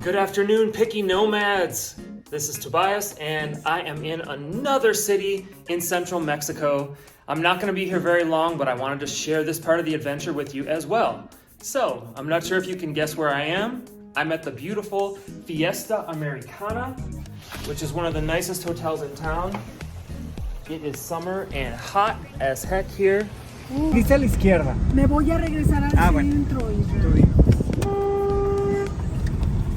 Good afternoon, picky nomads. This is Tobias, and I am in another city in central Mexico. I'm not going to be here very long, but I wanted to share this part of the adventure with you as well. So, I'm not sure if you can guess where I am. I'm at the beautiful Fiesta Americana, which is one of the nicest hotels in town. It is summer and hot as heck here. Dice a la izquierda. Me voy a regresar al centro. Bueno.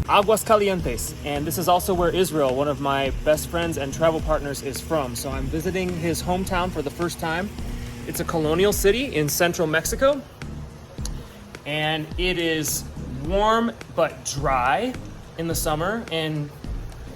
Aguascalientes, and this is also where Israel, one of my best friends and travel partners, is from. So I'm visiting his hometown for the first time. It's a colonial city in central Mexico, and it is warm but dry in the summer, and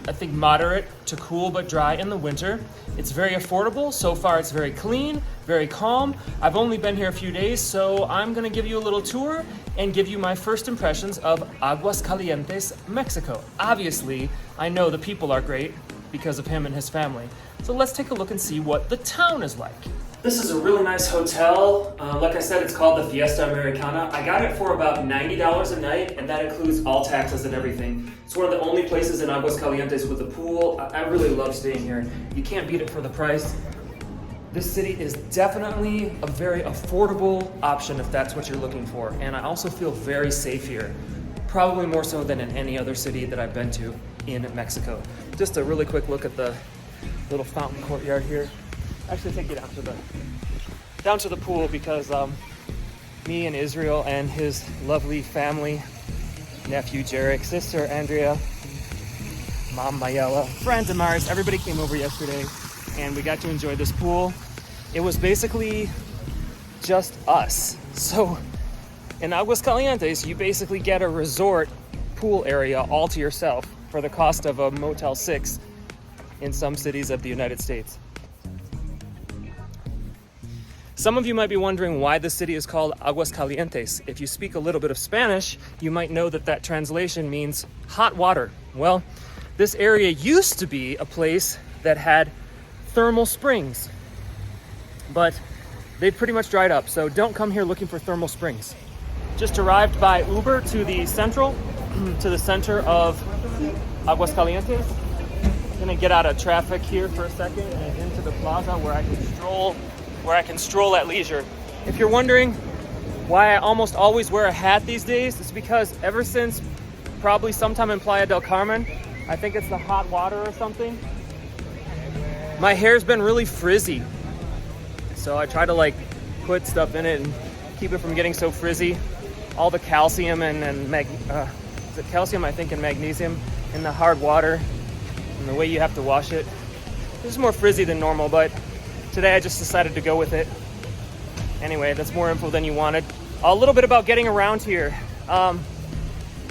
I think moderate to cool but dry in the winter. It's very affordable. So far it's very clean, very calm. I've only been here a few days, so I'm gonna give you a little tour and give you my first impressions of Aguascalientes, Mexico. Obviously, I know the people are great because of him and his family. So let's take a look and see what the town is like. This is a really nice hotel. Like I said, it's called the Fiesta Americana. I got it for about $90 a night, and that includes all taxes and everything. It's one of the only places in Aguascalientes with a pool. I really love staying here. You can't beat it for the price. This city is definitely a very affordable option if that's what you're looking for. And I also feel very safe here. Probably more so than in any other city that I've been to in Mexico. Just a really quick look at the little fountain courtyard here. Actually take you down to the pool because me and Israel and his lovely family, nephew Jarek, sister Andrea, mom Mayela, friends of ours, everybody came over yesterday and we got to enjoy this pool. It was basically just us. So in Aguascalientes, you basically get a resort pool area all to yourself for the cost of a Motel 6 in some cities of the United States. Some of you might be wondering why the city is called Aguascalientes. If you speak a little bit of Spanish, you might know that translation means hot water. Well, this area used to be a place that had thermal springs, but they've pretty much dried up, so don't come here looking for thermal springs. Just arrived by Uber to the center of Aguascalientes. Gonna get out of traffic here for a second and into the plaza where I can stroll at leisure. If you're wondering why I almost always wear a hat these days, it's because ever since probably sometime in Playa del Carmen, I think it's the hot water or something, my hair's been really frizzy. So I try to put stuff in it and keep it from getting so frizzy. All the calcium and is it calcium, I think, and magnesium in the hard water and the way you have to wash it. It's more frizzy than normal, but today I just decided to go with it. Anyway, that's more info than you wanted. A little bit about getting around here.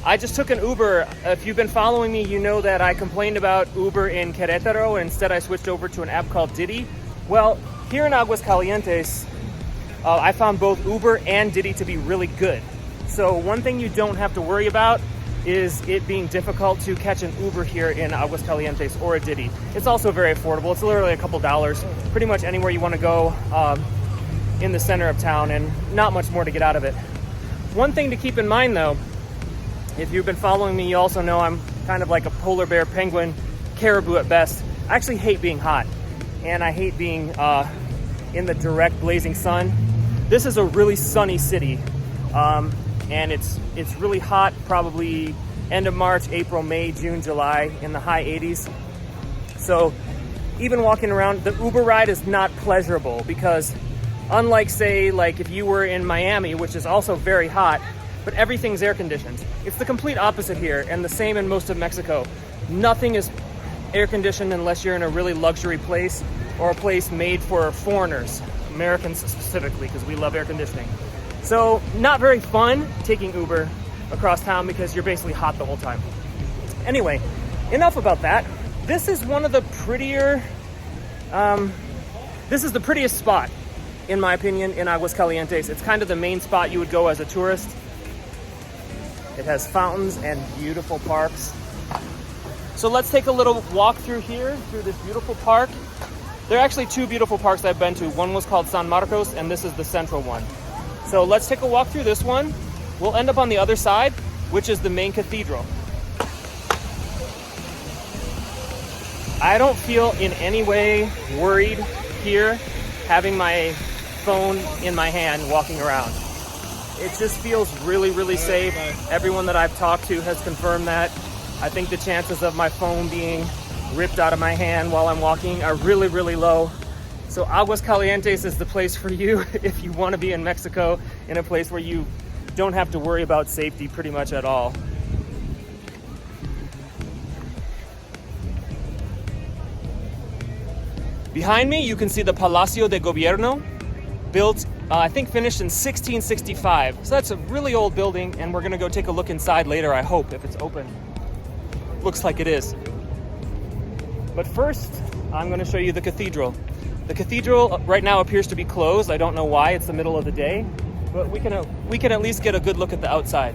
I just took an Uber. If you've been following me, you know that I complained about Uber in Querétaro, and instead I switched over to an app called Didi. Well, here in Aguascalientes, I found both Uber and Didi to be really good. So one thing you don't have to worry about is it being difficult to catch an Uber here in Aguascalientes or a Didi. It's also very affordable. It's literally a couple dollars, pretty much anywhere you want to go in the center of town, and not much more to get out of it. One thing to keep in mind though, if you've been following me, you also know I'm kind of like a polar bear, penguin, caribou at best. I actually hate being hot, and I hate being in the direct blazing sun. This is a really sunny city. And it's really hot, probably end of March, April, May, June, July, in the high 80s. So even walking around, the Uber ride is not pleasurable because unlike, say, if you were in Miami, which is also very hot, but everything's air conditioned. It's the complete opposite here, and the same in most of Mexico. Nothing is air conditioned unless you're in a really luxury place or a place made for foreigners, Americans specifically, because we love air conditioning. So not very fun taking Uber across town because you're basically hot the whole time. Anyway, enough about that. This is one of the prettier, this is the prettiest spot, in my opinion, in Aguascalientes. It's kind of the main spot you would go as a tourist. It has fountains and beautiful parks. So let's take a little walk through here, through this beautiful park. There are actually two beautiful parks I've been to. One was called San Marcos, and this is the central one. So let's take a walk through this one. We'll end up on the other side, which is the main cathedral. I don't feel in any way worried here having my phone in my hand walking around. It just feels really, really safe. Everyone that I've talked to has confirmed that. I think the chances of my phone being ripped out of my hand while I'm walking are really, really low. So Aguascalientes is the place for you if you want to be in Mexico, in a place where you don't have to worry about safety pretty much at all. Behind me, you can see the Palacio de Gobierno, built, I think finished in 1665. So that's a really old building, and we're gonna go take a look inside later, I hope, if it's open. Looks like it is. But first, I'm gonna show you the cathedral. The cathedral right now appears to be closed. I don't know why, it's the middle of the day, but we can at least get a good look at the outside.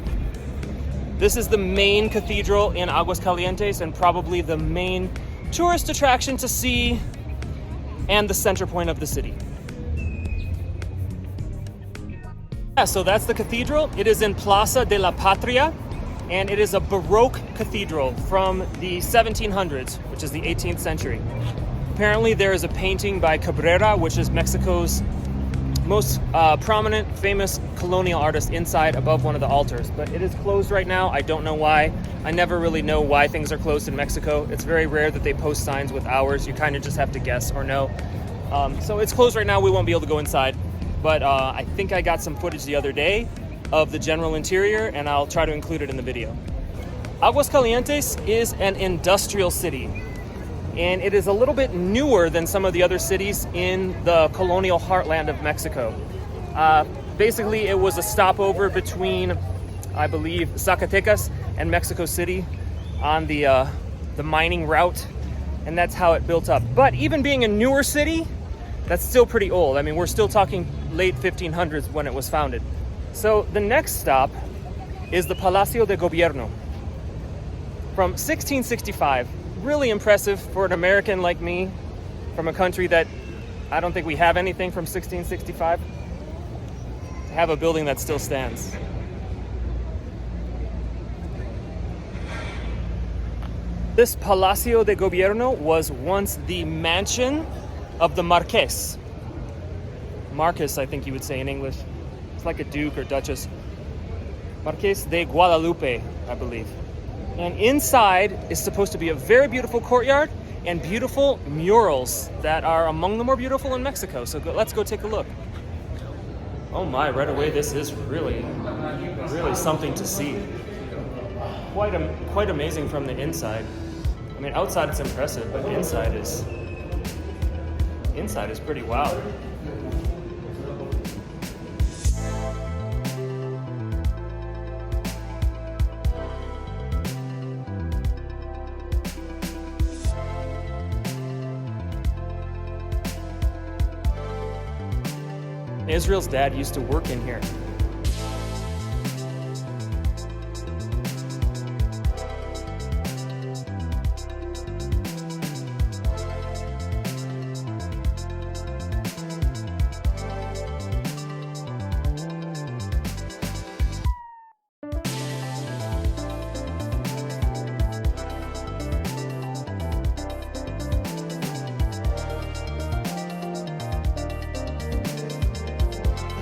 This is the main cathedral in Aguascalientes and probably the main tourist attraction to see and the center point of the city. Yeah, so that's the cathedral. It is in Plaza de la Patria, and it is a Baroque cathedral from the 1700s, which is the 18th century. Apparently there is a painting by Cabrera, which is Mexico's most prominent, famous colonial artist, inside above one of the altars. But it is closed right now. I don't know why. I never really know why things are closed in Mexico. It's very rare that they post signs with hours. You kind of just have to guess or know. So it's closed right now. We won't be able to go inside. But I think I got some footage the other day of the general interior, and I'll try to include it in the video. Aguascalientes is an industrial city, and it is a little bit newer than some of the other cities in the colonial heartland of Mexico. Basically, it was a stopover between, I believe, Zacatecas and Mexico City on the mining route, and that's how it built up. But even being a newer city, that's still pretty old. I mean, we're still talking late 1500s when it was founded. So the next stop is the Palacio de Gobierno from 1665. Really impressive for an American like me, from a country that I don't think we have anything from 1665, to have a building that still stands. This Palacio de Gobierno was once the mansion of the Marqués. Marqués, I think you would say in English. It's like a duke or duchess. Marqués de Guadalupe, I believe. And inside is supposed to be a very beautiful courtyard and beautiful murals that are among the more beautiful in Mexico. So let's go take a look. Oh my, right away, this is really, really something to see. Quite amazing from the inside. I mean, outside it's impressive, but inside is pretty wow. Israel's dad used to work in here.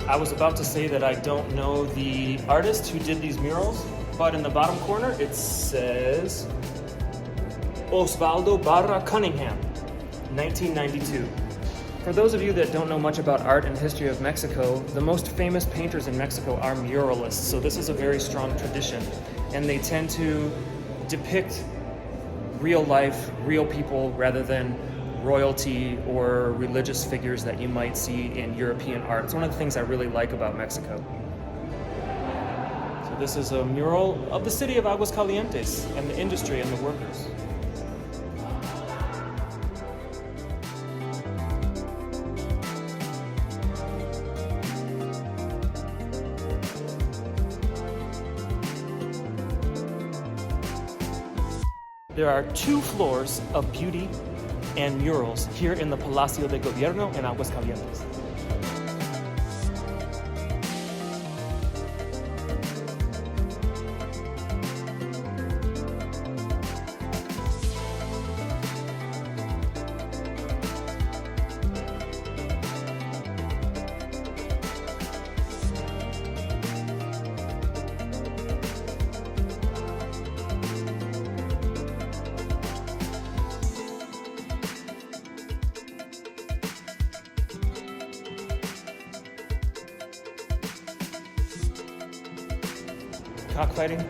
I was about to say that I don't know the artist who did these murals, but in the bottom corner it says Osvaldo Barra Cunningham, 1992. For those of you that don't know much about art and history of Mexico, the most famous painters in Mexico are muralists, so this is a very strong tradition, and they tend to depict real life, real people, rather than royalty or religious figures that you might see in European art. It's one of the things I really like about Mexico. So this is a mural of the city of Aguascalientes and the industry and the workers. There are 2 floors of beauty and murals here in the Palacio de Gobierno in Aguascalientes. Cockfighting.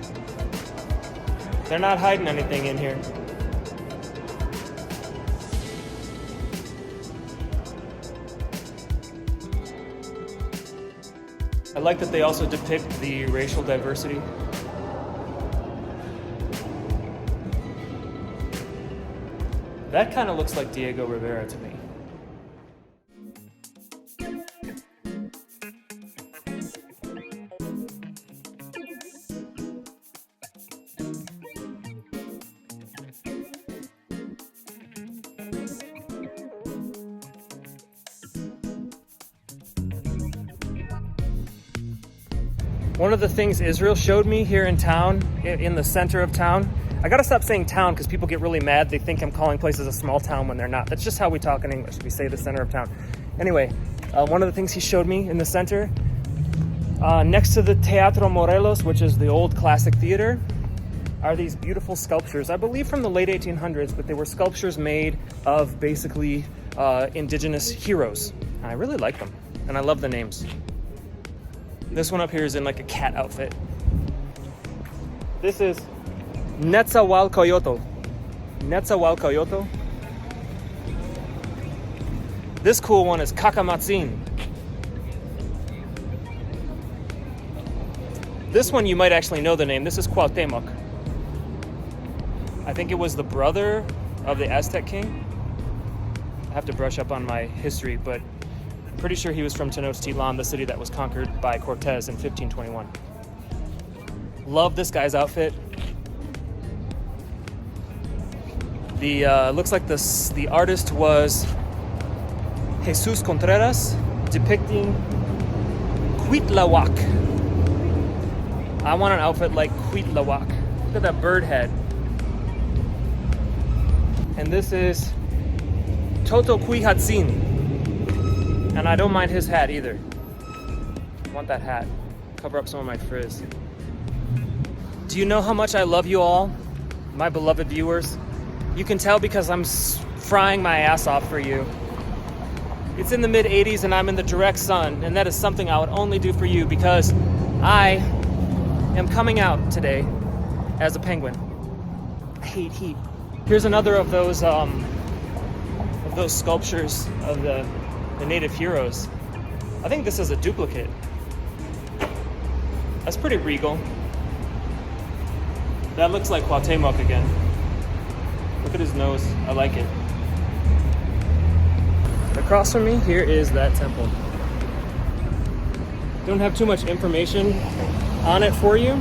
They're not hiding anything in here. I like that they also depict the racial diversity. That kind of looks like Diego Rivera to me. One of the things Israel showed me here in town, in the center of town, I gotta stop saying town because people get really mad. They think I'm calling places a small town when they're not. That's just how we talk in English. We say the center of town. Anyway, one of the things he showed me in the center, next to the Teatro Morelos, which is the old classic theater, are these beautiful sculptures. I believe from the late 1800s, but they were sculptures made of basically indigenous heroes. And I really like them, and I love the names. This one up here is in like a cat outfit. This is Netzahualcoyotl. Netzahualcoyotl. This cool one is Cacamatzin. This one you might actually know the name. This is Cuauhtémoc. I think it was the brother of the Aztec king. I have to brush up on my history, but I'm pretty sure he was from Tenochtitlan, the city that was conquered by Cortez in 1521. Love this guy's outfit. The looks like the artist was Jesus Contreras, depicting Cuitlahuac. I want an outfit like Cuitlahuac. Look at that bird head. And this is Totoquihatzin. And I don't mind his hat either. I want that hat. Cover up some of my frizz. Do you know how much I love you all, my beloved viewers? You can tell because I'm frying my ass off for you. It's in the mid-80s and I'm in the direct sun, and that is something I would only do for you because I am coming out today as a penguin. I hate heat. Here's another of those sculptures of the native heroes. I think this is a duplicate. That's pretty regal. That looks like Cuauhtémoc again. Look at his nose. I like it. Across from me, here is that temple. Don't have too much information on it for you,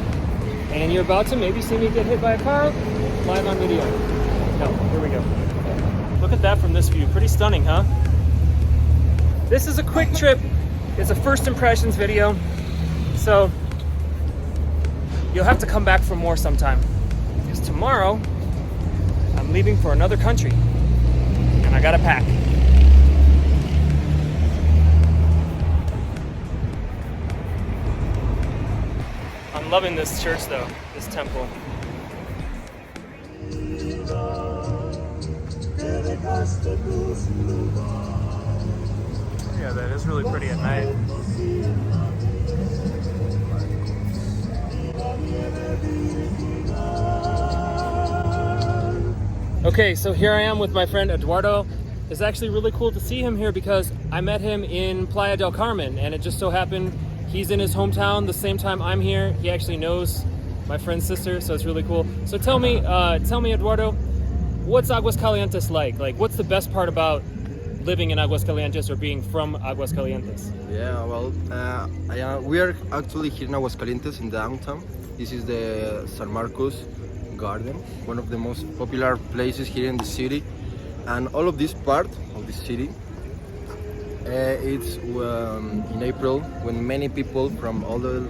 and you're about to maybe see me get hit by a car live on video. No, here we go. Look at that from this view. Pretty stunning, huh? This is a quick trip. It's a first impressions video, so you'll have to come back for more sometime. Because tomorrow, I'm leaving for another country, and I gotta pack. I'm loving this church though, this temple. Yeah, that is really pretty at night. Okay, so here I am with my friend Eduardo. It's actually really cool to see him here because I met him in Playa del Carmen, and it just so happened he's in his hometown the same time I'm here. He actually knows my friend's sister, so it's really cool. So tell me, Eduardo, what's Aguascalientes like? Like, what's the best part about living in Aguascalientes or being from Aguascalientes? Yeah, well, we are actually here in Aguascalientes in downtown. This is the San Marcos garden, one of the most popular places here in the city. And all of this part of the city, it's in April when many people from all the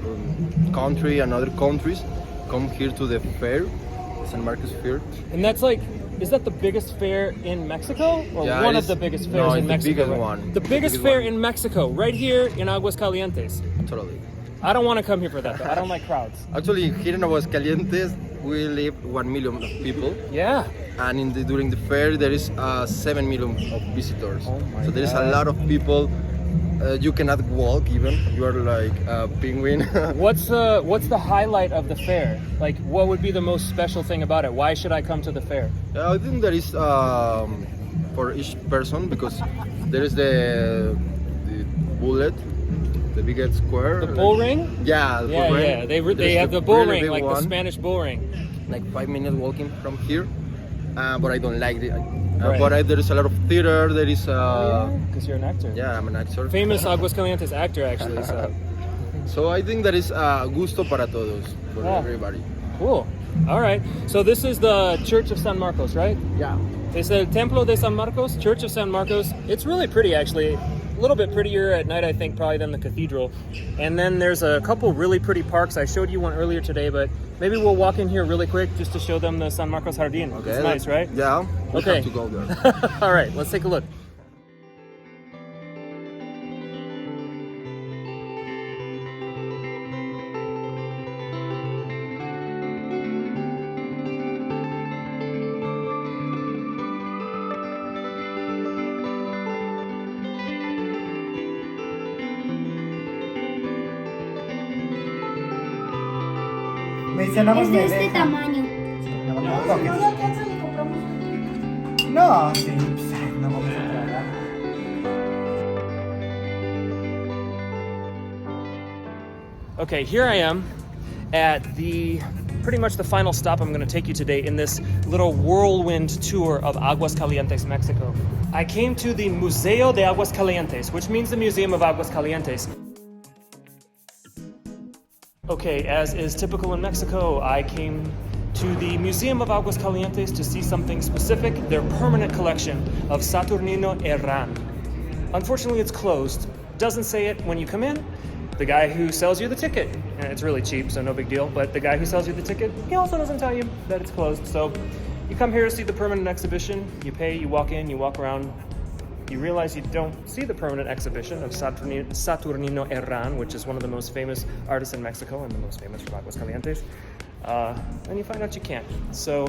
country and other countries come here to the fair, the San Marcos Fair. And that's like, is that the biggest fair in Mexico? Or Yeah, one of the biggest fairs in Mexico? The biggest one. The biggest fair in Mexico, right here in Aguascalientes. Totally. I don't want to come here for that though. I don't like crowds. Actually, here in Aguascalientes, we live 1 million of people. Yeah. And during the fair, there is 7 million of visitors. Oh my so there is God. a lot of people You cannot walk even. You are like a penguin. What's the highlight of the fair? Like, what would be the most special thing about it? Why should I come to the fair? I think there is for each person because there is the bullet, the biggest square. The bull ring? Yeah, the Yeah, bull ring. yeah. They There's have the bull really ring, big like the one, Spanish bull ring. like 5 minutes walking from here. But I don't like it. Right. But there is a lot of theater. There is Because you're an actor. yeah, I'm an actor. Famous Aguascalientes actor, actually. So So I think that is gusto para todos, for Yeah. everybody. cool. All right. So this is the Church of San Marcos, right? Yeah. It's the Templo de San Marcos, Church of San Marcos. It's really pretty, actually. A little bit prettier at night, I think, probably than the cathedral. And then there's a couple really pretty parks. I showed you one earlier today, but maybe we'll walk in here really quick just to show them the San Marcos Jardín. Okay. It's nice, right? Yeah. We Okay. have to go there. All right, let's take a look. Mencionamos Es de este Medeja. tamaño. No, no, No, no, si no no, lo alcanza, le compramos un no, sí, pues, ay, no vamos a tragar. Okay, here I am at pretty much the final stop I'm going to take you today in this little whirlwind tour of Aguascalientes, Mexico. I came to the Museo de Aguascalientes, which means the Museum of Aguascalientes. Okay, as is typical in Mexico, I came to the Museum of Aguascalientes to see something specific, their permanent collection of Saturnino Herrán. Unfortunately, it's closed. Doesn't say it when you come in. The guy who sells you the ticket, and it's really cheap, so no big deal, but the guy who sells you the ticket, he also doesn't tell you that it's closed. So you come here to see the permanent exhibition, you pay, you walk in, you walk around, you realize you don't see the permanent exhibition of Saturnino Herrán, which is one of the most famous artists in Mexico and the most famous from Aguascalientes. And you find out you can't. So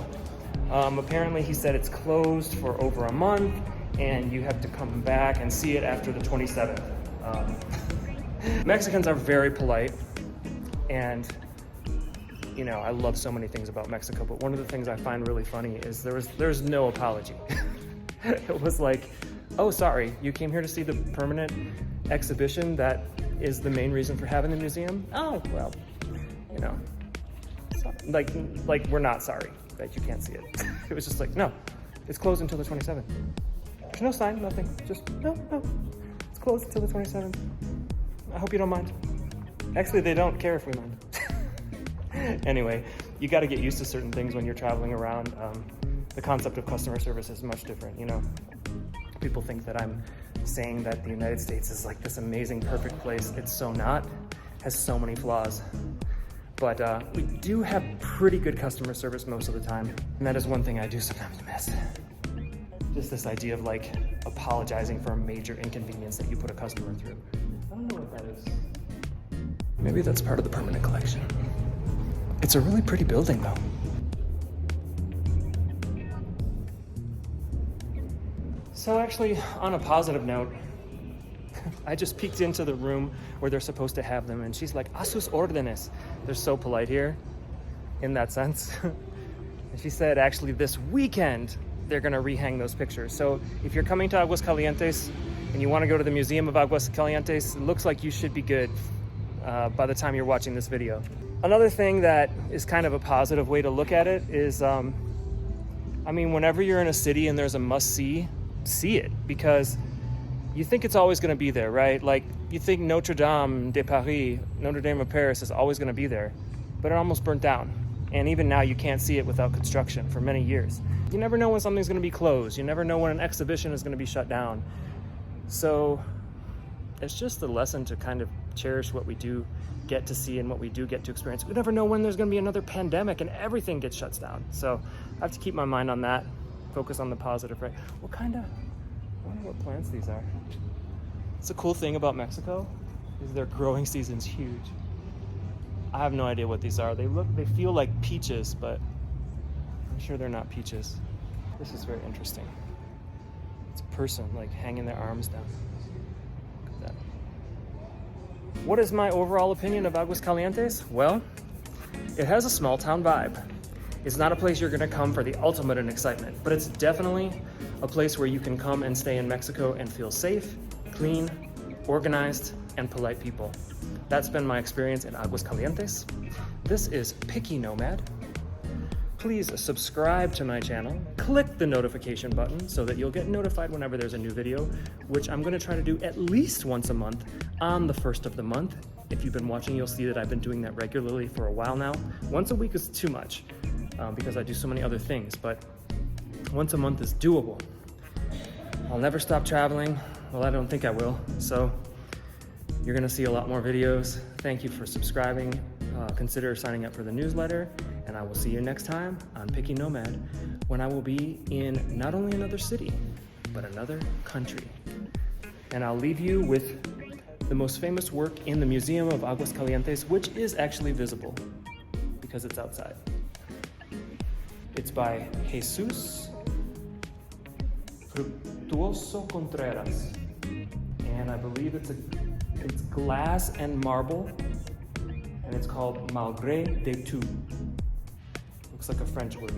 apparently he said it's closed for over a month and you have to come back and see it after the 27th. Mexicans are very polite, and you know, I love so many things about Mexico, but one of the things I find really funny is there's no apology. It was like, oh, sorry, you came here to see the permanent exhibition that is the main reason for having the museum? Oh, well, you know, so, like we're not sorry that you can't see it. It was just like, no, it's closed until the 27th. There's no sign, nothing, just no, it's closed until the 27th. I hope you don't mind. Actually, they don't care if we mind. Anyway, you got to get used to certain things when you're traveling around. The concept of customer service is much different, you know. People think that I'm saying that the United States is like this amazing, perfect place. It's so not. It has so many flaws. But we do have pretty good customer service most of the time. And that is one thing I do sometimes miss. Just this idea of like apologizing for a major inconvenience that you put a customer through. I don't know what that is. Maybe that's part of the permanent collection. It's a really pretty building though. So actually, on a positive note, I just peeked into the room where they're supposed to have them, and she's like, "A sus órdenes." They're so polite here, in that sense. And she said, actually, this weekend, they're gonna rehang those pictures. So if you're coming to Aguascalientes and you wanna go to the Museum of Aguascalientes, it looks like you should be good by the time you're watching this video. Another thing that is kind of a positive way to look at it is, I mean, whenever you're in a city and there's a must-see, see it, because you think it's always going to be there, right? Like, you think Notre Dame de Paris, Notre Dame of Paris is always going to be there, but it almost burnt down. And even now you can't see it without construction for many years. You never know when something's going to be closed. You never know when an exhibition is going to be shut down. So it's just a lesson to kind of cherish what we do get to see and what we do get to experience. We never know when there's going to be another pandemic and everything gets shut down. So I have to keep my mind on that, focus on the positive, right? I wonder what plants these are. It's a cool thing about Mexico is their growing season's huge. I have no idea what these are. They feel like peaches, but I'm sure they're not peaches. This is very interesting. It's a person like hanging their arms down. Look at that. What is my overall opinion of Aguascalientes? Well, it has a small town vibe. It's not a place you're gonna come for the ultimate in excitement, but it's definitely a place where you can come and stay in Mexico and feel safe, clean, organized, and polite people. That's been my experience in Aguascalientes. This is Picky Nomad. Please subscribe to my channel, click the notification button so that you'll get notified whenever there's a new video, which I'm gonna try to do at least once a month on the first of the month. If you've been watching, you'll see that I've been doing that regularly for a while now. Once a week is too much because I do so many other things, but once a month is doable. I'll never stop traveling. Well, I don't think I will. So you're gonna see a lot more videos. Thank you for subscribing. Consider signing up for the newsletter, and I will see you next time on Picky Nomad, when I will be in not only another city, but another country. And I'll leave you with the most famous work in the Museum of Aguascalientes, which is actually visible because it's outside. It's by Jesus Fructuoso Contreras, and I believe it's glass and marble, and it's called Malgré de Tout. Looks like a French word.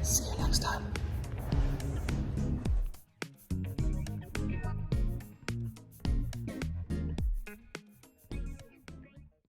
See you next time.